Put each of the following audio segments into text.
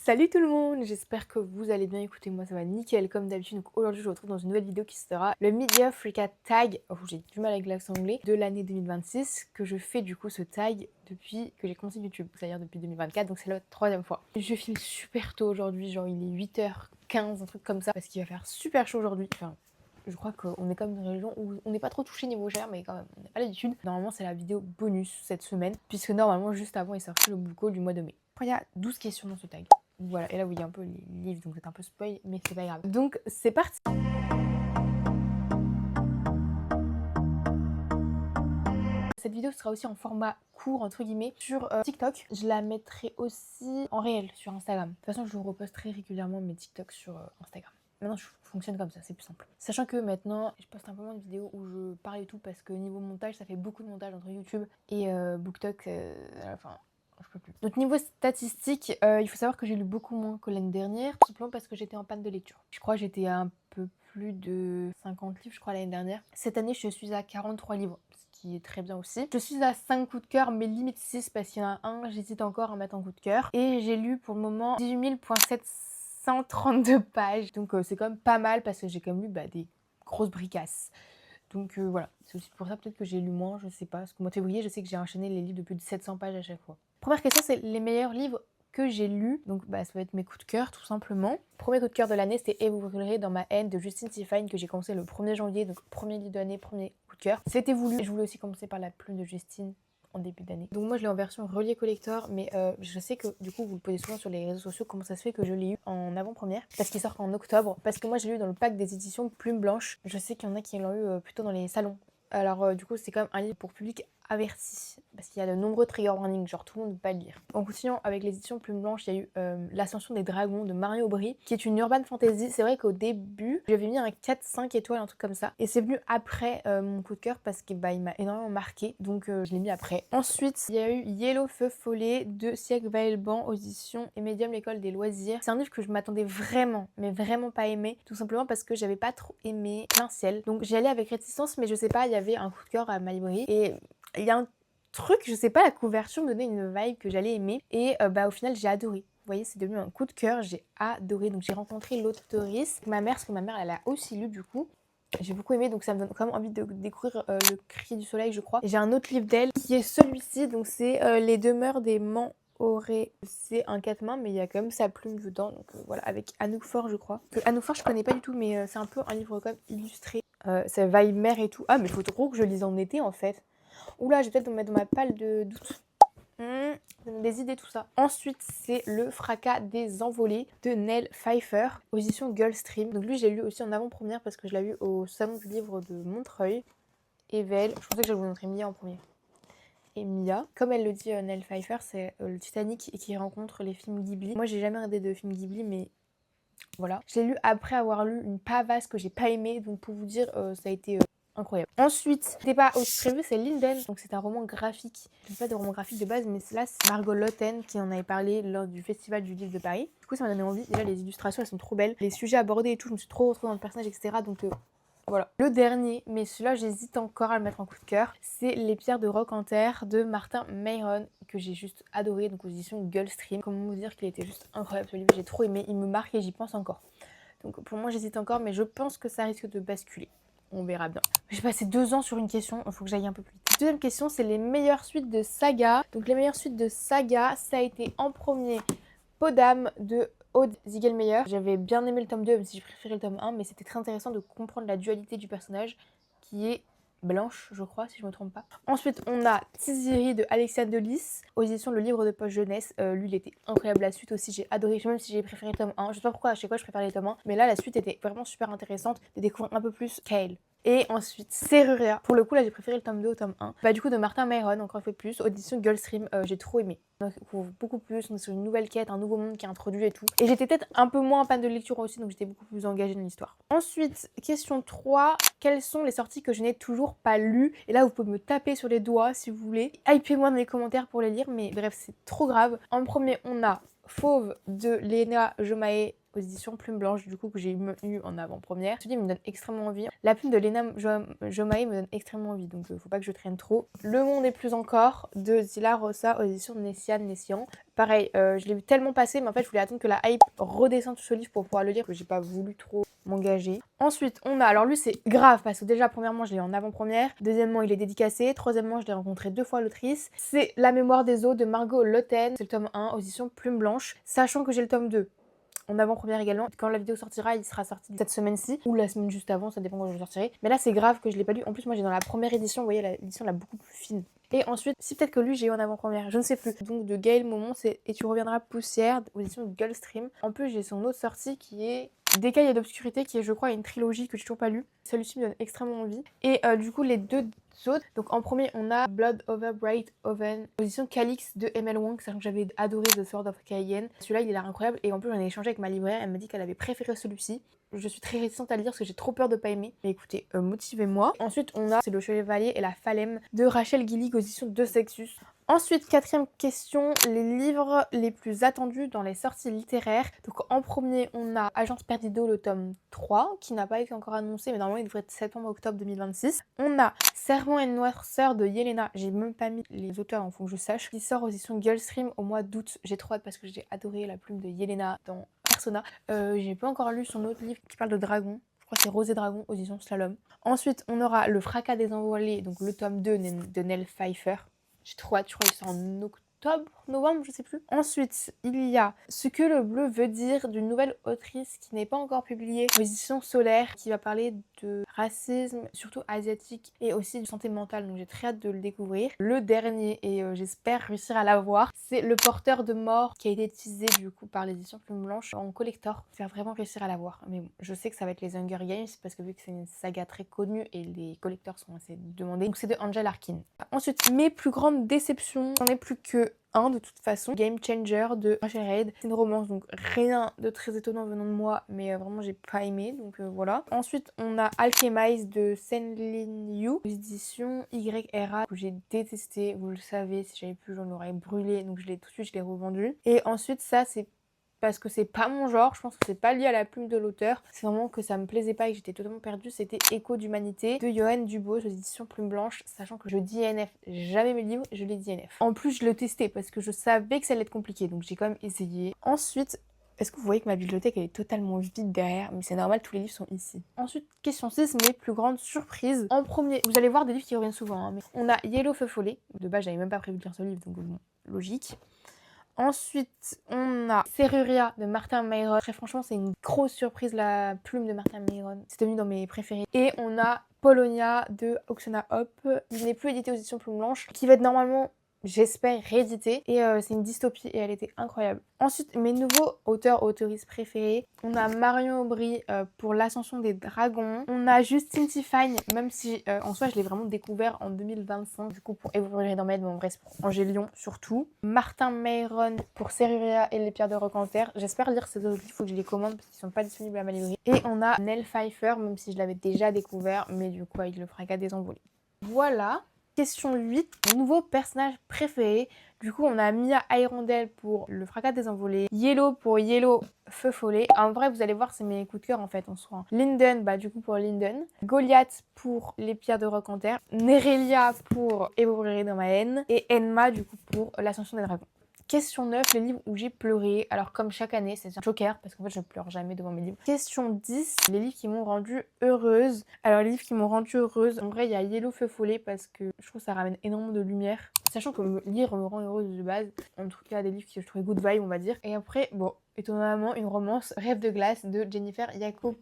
Salut tout le monde, j'espère que vous allez bien. Écoutez, moi ça va nickel comme d'habitude. Donc aujourd'hui je vous retrouve dans une nouvelle vidéo qui sera le Media Freaka Tag, j'ai du mal avec l'accent anglais, de l'année 2026, que je fais du coup ce tag depuis que j'ai commencé YouTube, c'est-à-dire depuis 2024, donc c'est la troisième fois. Je filme super tôt aujourd'hui, genre il est 8h15, un truc comme ça, parce qu'il va faire super chaud aujourd'hui. Enfin, je crois qu'on est comme dans une région où on n'est pas trop touché niveau chaleur, mais quand même, on n'a pas l'habitude. Normalement, c'est la vidéo bonus cette semaine, puisque normalement, juste avant, est sorti le book haul du mois de mai. Après, il y a 12 questions dans ce tag. Voilà, et là, vous voyez un peu les livres, donc c'est un peu spoil, mais c'est pas grave. Donc, c'est parti. Cette vidéo sera aussi en format court, entre guillemets, sur TikTok. Je la mettrai aussi en réel sur Instagram. De toute façon, je vous reposterai régulièrement mes TikTok sur Instagram. Maintenant, je fonctionne comme ça, c'est plus simple. Sachant que maintenant, je poste un peu moins de vidéos où je parle et tout, parce que niveau montage, ça fait beaucoup de montage entre YouTube et BookTok, enfin... Je peux plus. Donc niveau statistique, il faut savoir que j'ai lu beaucoup moins que l'année dernière, tout simplement parce que j'étais en panne de lecture. Je crois que j'étais à un peu plus de 50 livres, je crois, l'année dernière. Cette année, je suis à 43 livres, ce qui est très bien aussi. Je suis à 5 coups de cœur, mais limite 6 parce qu'il y en a un, j'hésite encore à mettre en coup de cœur. Et j'ai lu pour le moment 18 732 pages. Donc c'est quand même pas mal parce que j'ai quand même lu des grosses bricasses. Donc voilà, c'est aussi pour ça peut-être que j'ai lu moins, je sais pas. Parce qu'au mois de février, je sais que j'ai enchaîné les livres de plus de 700 pages à chaque fois. Première question, c'est les meilleurs livres que j'ai lus. Donc ça va être mes coups de cœur tout simplement. Premier coup de cœur de l'année, c'était Et vous brûlerez dans ma haine de Justine Tiffany que j'ai commencé le 1er janvier. Donc premier livre de l'année, premier coup de cœur. C'était voulu. Je voulais aussi commencer par La Plume de Justine en début d'année. Donc moi je l'ai en version relié collector, mais je sais que du coup vous le posez souvent sur les réseaux sociaux comment ça se fait que je l'ai eu en avant-première, parce qu'il sort en octobre, parce que moi j'ai lu dans le pack des éditions Plume Blanche. Je sais qu'il y en a qui l'ont eu plutôt dans les salons. Alors du coup c'est quand même un livre pour public averti, parce qu'il y a de nombreux trigger warnings, genre tout le monde ne peut pas le lire. En continuant avec les éditions Plume Blanche, il y a eu L'Ascension des Dragons de Mario Aubry, qui est une urban fantasy. C'est vrai qu'au début, j'avais mis un 4-5 étoiles, un truc comme ça, et c'est venu après mon coup de cœur, parce qu'il m'a énormément marqué, donc je l'ai mis après. Ensuite, il y a eu Yellow Feu Follet de Siècle Vailban aux éditions et Medium l'école des loisirs. C'est un livre que je m'attendais vraiment, mais vraiment pas aimé, tout simplement parce que j'avais pas trop aimé Plein Ciel. Donc j'y allais avec réticence, mais je sais pas, il y avait un coup de cœur à ma librairie, et il y a un truc, je sais pas, la couverture me donnait une vibe que j'allais aimer, et au final j'ai adoré. Vous voyez, c'est devenu un coup de cœur, j'ai adoré. Donc j'ai rencontré l'autrice, ma mère, parce que ma mère elle a aussi lu du coup. J'ai beaucoup aimé, donc ça me donne quand même envie de découvrir Le Cri du Soleil, je crois. J'ai un autre livre d'elle qui est celui-ci, donc c'est Les Demeures des Mahorais. C'est un 4 mains, mais il y a quand même sa plume dedans, donc voilà, avec Anouk Faure, je crois. Anouk Faure, je connais pas du tout, mais c'est un peu un livre quand même illustré. Ça vibe mer et tout. Ah, mais il faut trop que je lise en été en fait. Oula, je vais peut-être me mettre dans ma palle de doute. Des idées, tout ça. Ensuite, c'est Le Fracas des Envolées de Nell Pfeiffer, aux éditions Gulfstream. Donc lui, j'ai lu aussi en avant-première parce que je l'ai eu au Salon du Livre de Montreuil. Evel, je pensais que j'allais vous montrer Mia en premier. Et Mia, comme elle le dit, Nell Pfeiffer, c'est le Titanic et qui rencontre les films Ghibli. Moi, j'ai jamais regardé de films Ghibli, mais voilà. Je l'ai lu après avoir lu une pavasse que j'ai pas aimée, donc pour vous dire, ça a été... incroyable. Ensuite, c'était pas aussi prévu, c'est Linden, donc c'est un roman graphique. Je ne fais pas de roman graphique de base, mais là c'est Margot Lotten qui en avait parlé lors du Festival du Livre de Paris. Du coup ça m'a donné envie, déjà les illustrations elles sont trop belles, les sujets abordés et tout, je me suis trop retrouvée dans le personnage, etc. Donc voilà. Le dernier, mais celui-là j'hésite encore à le mettre en coup de cœur, c'est Les Pierres de Rock en Terre de Martin Mayron, que j'ai juste adoré, donc aux éditions Gulfstream. Comment vous dire qu'il était juste incroyable ce livre, j'ai trop aimé, il me marque et j'y pense encore. Donc pour moi j'hésite encore, mais je pense que ça risque de basculer. On verra bien. J'ai passé 2 ans sur une question, il faut que j'aille un peu plus vite. Deuxième question, c'est les meilleures suites de saga. Donc les meilleures suites de saga, ça a été en premier Podam de Aude Ziegelmeyer. J'avais bien aimé le tome 2, même si j'ai préféré le tome 1, mais c'était très intéressant de comprendre la dualité du personnage qui est Blanche, je crois, si je me trompe pas. Ensuite, on a Tiziri de Alexia Delis, aux éditions Le Livre de Poche Jeunesse. Lui, il était incroyable. La suite aussi, j'ai adoré, même si j'ai préféré le tome 1. Je sais pas pourquoi, à chaque fois, je préfère les tomes 1. Mais là, la suite était vraiment super intéressante de découvrir un peu plus Kale. Et ensuite, Seruria. Pour le coup, là, j'ai préféré le tome 2 au tome 1. Du coup, de Martin Mayron, encore un peu plus. Audition Gulfstream, j'ai trop aimé. Donc, beaucoup plus. On est sur une nouvelle quête, un nouveau monde qui est introduit et tout. Et j'étais peut-être un peu moins en panne de lecture aussi, donc j'étais beaucoup plus engagée dans l'histoire. Ensuite, question 3. Quelles sont les sorties que je n'ai toujours pas lues? Et là, vous pouvez me taper sur les doigts si vous voulez. Hypez-moi dans les commentaires pour les lire, mais bref, c'est trop grave. En premier, on a Fauve de Léna Jomaé. aux éditions Plume Blanche, du coup que j'ai eu en avant-première. Ce livre me donne extrêmement envie. La plume de Lena Jomae me donne extrêmement envie, donc faut pas que je traîne trop. Le monde est plus encore de Zila Rosa aux éditions Nessian. Pareil, je l'ai vu tellement passer, mais en fait je voulais attendre que la hype redescende sur ce livre pour pouvoir le lire, que j'ai pas voulu trop m'engager. Ensuite, on a, alors lui c'est grave parce que déjà premièrement je l'ai en avant-première, deuxièmement il est dédicacé, troisièmement je l'ai rencontré 2 fois l'autrice. C'est La mémoire des eaux de Margot Lotten, c'est le tome 1 aux éditions Plume Blanche, sachant que j'ai le tome 2 en avant-première également. Quand la vidéo sortira, il sera sorti cette semaine-ci ou la semaine juste avant, ça dépend quand je le sortirai. Mais là c'est grave que je l'ai pas lu. En plus moi j'ai dans la première édition, vous voyez l'édition là beaucoup plus fine. Et ensuite, si peut-être que lui j'ai eu en avant-première, je ne sais plus. Donc de Gaël Momon, c'est Et tu reviendras poussière aux éditions de Gulfstream. En plus j'ai son autre sortie qui est D'écailles d'obscurité, qui est je crois une trilogie que j'ai toujours pas lue. Celui-ci me donne extrêmement envie. Et du coup les deux autres, donc en premier on a Blood Over Bright Oven, position Calix de ML Wong, sachant que j'avais adoré The Sword of Cayenne. Celui-là il est incroyable et en plus j'en ai échangé avec ma libraire, elle m'a dit qu'elle avait préféré celui-ci. Je suis très réticente à le lire parce que j'ai trop peur de pas aimer. Mais écoutez, motivez-moi. Ensuite on a C'est le Chevalier et la Phalème de Rachel Gillig aux éditions de Sexus. Ensuite, quatrième question, les livres les plus attendus dans les sorties littéraires. Donc en premier, on a Agence Perdido, le tome 3, qui n'a pas été encore annoncé, mais normalement il devrait être septembre-octobre 2026. On a Serment et Noirceur de Yelena, j'ai même pas mis les auteurs, donc faut que je sache, qui sort aux éditions Gulfstream au mois d'août. J'ai trop hâte parce que j'ai adoré la plume de Yelena dans Persona. J'ai pas encore lu son autre livre qui parle de dragon. Je crois que c'est Rose et Dragon aux éditions Slalom. Ensuite, on aura Le Fracas des Envolées, donc le tome 2 de Nell Pfeiffer. J'ai trop hâte, je crois qu'il sort en octobre, novembre, je sais plus. Ensuite, il y a Ce que le bleu veut dire d'une nouvelle autrice qui n'est pas encore publiée, aux éditions Solaire, qui va parler de racisme, surtout asiatique, et aussi de santé mentale. Donc j'ai très hâte de le découvrir. Le dernier, et j'espère réussir à l'avoir, c'est Le Porteur de mort, qui a été teasé du coup par l'édition Plume Blanche en collector. J'espère vraiment réussir à l'avoir. Mais bon, je sais que ça va être les Hunger Games, parce que vu que c'est une saga très connue et les collectors sont assez demandés. Donc c'est de Angel Arkin. Ensuite, mes plus grandes déceptions, j'en ai plus que un de toute façon, Game Changer de Rachel Reid. C'est une romance, donc rien de très étonnant venant de moi, mais vraiment j'ai pas aimé, donc voilà. Ensuite on a Alchemize de Senlin Yu, édition YRA, que j'ai détesté, vous le savez, si j'avais pu j'en aurais brûlé, donc tout de suite je l'ai revendu. Et ensuite ça c'est parce que c'est pas mon genre, je pense que c'est pas lié à la plume de l'auteur, c'est vraiment que ça me plaisait pas et que j'étais totalement perdue. C'était Écho d'humanité de Johan Dubos aux éditions Plume Blanche, sachant que je dis NF jamais mes livres, je les dis NF. En plus je le testais parce que je savais que ça allait être compliqué, donc j'ai quand même essayé. Ensuite, est-ce que vous voyez que ma bibliothèque elle est totalement vide derrière? Mais c'est normal, tous les livres sont ici. Ensuite, question 6, mes plus grandes surprises. En premier, vous allez voir des livres qui reviennent souvent, hein, mais on a Yellow Feu Follet. De base j'avais même pas prévu de lire ce livre, donc bon, logique. Ensuite, on a Serruria de Martin Mayron. Très franchement, c'est une grosse surprise, la plume de Martin Mayron. C'est devenu dans mes préférés. Et on a Polonia de Oksana Hop. Il n'est plus édité aux éditions Plume Blanche, qui va être normalement, j'espère, réédité. Et c'est une dystopie et elle était incroyable. Ensuite, mes nouveaux auteurs-autoristes préférés. On a Marion Aubry pour L'Ascension des Dragons. On a Justine Tiffany, même si en soi je l'ai vraiment découvert en 2025. Du coup pour évoluer dans ma mais en vrai c'est pour Angélion surtout. Martin Mayron pour Serruria et les pierres de Rocanter. J'espère lire ces autres livres, il faut que je les commande parce qu'ils sont pas disponibles à ma librairie. Et on a Nell Pfeiffer, même si je l'avais déjà découvert, mais du coup avec Le Fracas des Envolées. Voilà. Question 8, mon nouveau personnage préféré. Du coup, on a Mia Hirondelle pour Le Fracas des Envolées, Yellow pour Yellow Feu Follet. En vrai, vous allez voir, c'est mes coups de cœur en fait en soi. Linden, bah du coup pour Linden. Goliath pour Les Pierres de Rocanter. Nerelia pour Et vous brûlerez dans ma haine. Et Enma du coup pour L'Ascension des Dragons. Question 9, les livres où j'ai pleuré. Alors comme chaque année, c'est un Joker parce qu'en fait je pleure jamais devant mes livres. Question 10, les livres qui m'ont rendue heureuse. Alors les livres qui m'ont rendue heureuse, en vrai il y a Yellow Feu Follet parce que je trouve que ça ramène énormément de lumière. Sachant que lire me rend heureuse de base. En tout cas des livres qui je trouvais good vibe on va dire. Et après, bon, étonnamment une romance, Rêve de glace de Jennifer Jacob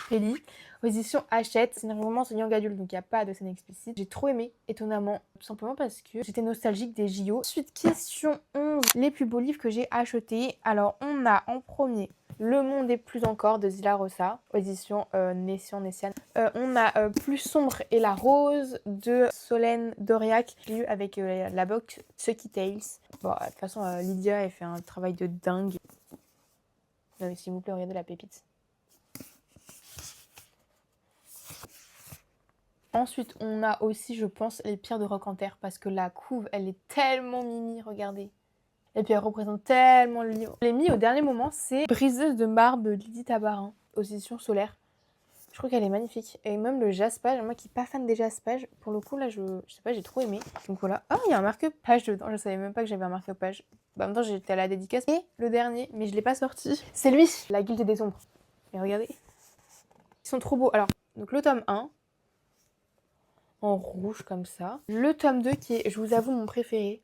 Pelli, aux éditions Hachette. C'est une romance young adulte, donc il n'y a pas de scène explicite. J'ai trop aimé, étonnamment, tout simplement parce que j'étais nostalgique des JO. Ensuite, question 11, les plus beaux livres que j'ai achetés. Alors, on a en premier Le monde est plus encore de Zila Rosa, aux éditions Nessian. On a Plus sombre et la rose de Solène Doriac, que j'ai lu avec la box Chucky Tales. Bon, de toute façon, Lydia, elle fait un travail de dingue. Non, mais s'il vous plaît, regardez la pépite. Ensuite, on a aussi, je pense, Les Pierres de Rocanter parce que la couve, elle est tellement mimi, regardez. Et puis elle représente tellement le livre. Je l'ai mis au dernier moment, c'est Briseuse de marbre de Lydie Tabarin, aux éditions Solaire. Je trouve qu'elle est magnifique. Et même le jaspage, moi qui suis pas fan des jaspages, pour le coup là je sais pas, j'ai trop aimé. Donc voilà. Ah, il y a un marque-page dedans, je savais même pas que j'avais un marque-page. Bah, en même temps j'étais à la dédicace. Et le dernier, mais je l'ai pas sorti, c'est lui, La Guilde des Ombres. Et regardez, ils sont trop beaux. Alors, donc le tome 1, en rouge comme ça. Le tome 2 qui est, je vous avoue, mon préféré.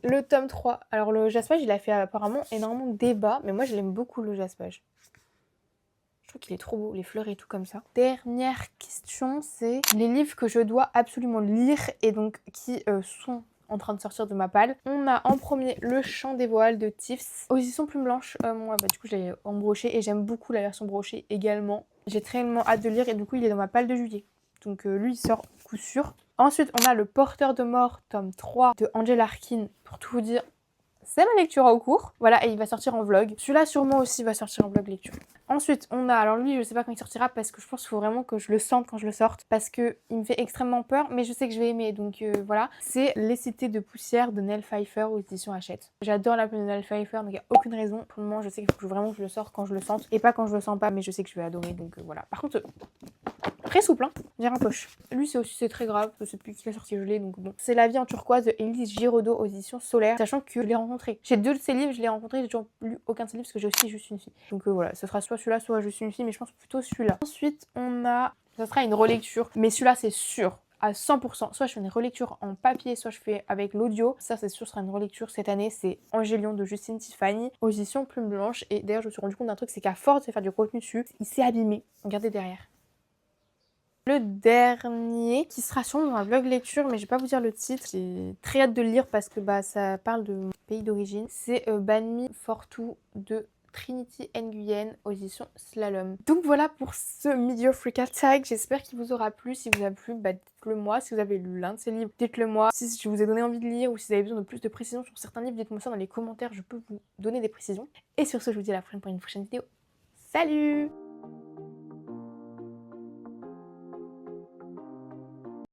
Le tome 3. Alors le jaspage, il a fait apparemment énormément de débats, mais moi je l'aime beaucoup le jaspage. Je trouve qu'il est trop beau, les fleurs et tout comme ça. Dernière question, c'est les livres que je dois absolument lire et donc qui sont en train de sortir de ma palle. On a en premier Le Chant des Voiles de Tiffs, aux éditions Plume Blanche. Moi, du coup, je l'ai en broché et j'aime beaucoup la version brochée également. J'ai très hâte de lire et du coup, il est dans ma palle de juillet. Donc lui, il sort coup sûr. Ensuite, on a Le Porteur de Mort, tome 3 de Angela Arkin. Pour tout vous dire, c'est ma lecture en cours. Voilà, et il va sortir en vlog. Celui-là, sûrement aussi, va sortir en vlog lecture. Ensuite, on a, alors lui, je sais pas quand il sortira parce que je pense qu'il faut vraiment que je le sente quand je le sorte. Parce que il me fait extrêmement peur, mais je sais que je vais aimer. Donc voilà, c'est Les Cités de Poussière de Nell Pfeiffer aux éditions Hachette. J'adore la plume de Nell Pfeiffer, donc il n'y a aucune raison. Pour le moment, je sais qu'il faut vraiment que je le sorte quand je le sente. Et pas quand je le sens pas, mais je sais que je vais adorer. Donc voilà. Par contre, très souple, hein, j'ai un poche. Lui, c'est très grave, c'est depuis qu'il a sorti gelé, donc bon. C'est La Vie en turquoise de Élise Giraudot aux éditions Solaire, sachant que je l'ai rencontré. J'ai 2 de ses livres, je l'ai rencontré, j'ai toujours lu aucun de ses livres parce que j'ai aussi Juste une fille. Donc voilà, ce sera soit celui-là, soit Juste une fille, mais je pense plutôt celui-là. Ensuite, on a, ça sera une relecture, mais celui-là, c'est sûr. À 100%, soit je fais une relecture en papier, soit je fais avec l'audio. Ça, c'est sûr, ce sera une relecture cette année. C'est Angélion de Justine Tiffany, aux éditions Plume Blanche. Et d'ailleurs, je me suis rendu compte d'un truc, c'est qu'à force de faire du contenu dessus, il s'est abîmé. Regardez derrière. Le dernier, qui sera sûrement dans un vlog lecture, mais je vais pas vous dire le titre. J'ai très hâte de le lire parce que ça parle de mon pays d'origine. C'est Banmi Fortou de Trinity Nguyen aux éditions Slalom. Donc voilà pour ce Mid-Year Freak Tag. J'espère qu'il vous aura plu. Si vous a plu, dites-le moi. Si vous avez lu l'un de ces livres, dites-le moi. Si je vous ai donné envie de lire ou si vous avez besoin de plus de précisions sur certains livres, dites-moi ça dans les commentaires. Je peux vous donner des précisions. Et sur ce, je vous dis à la prochaine pour une prochaine vidéo. Salut!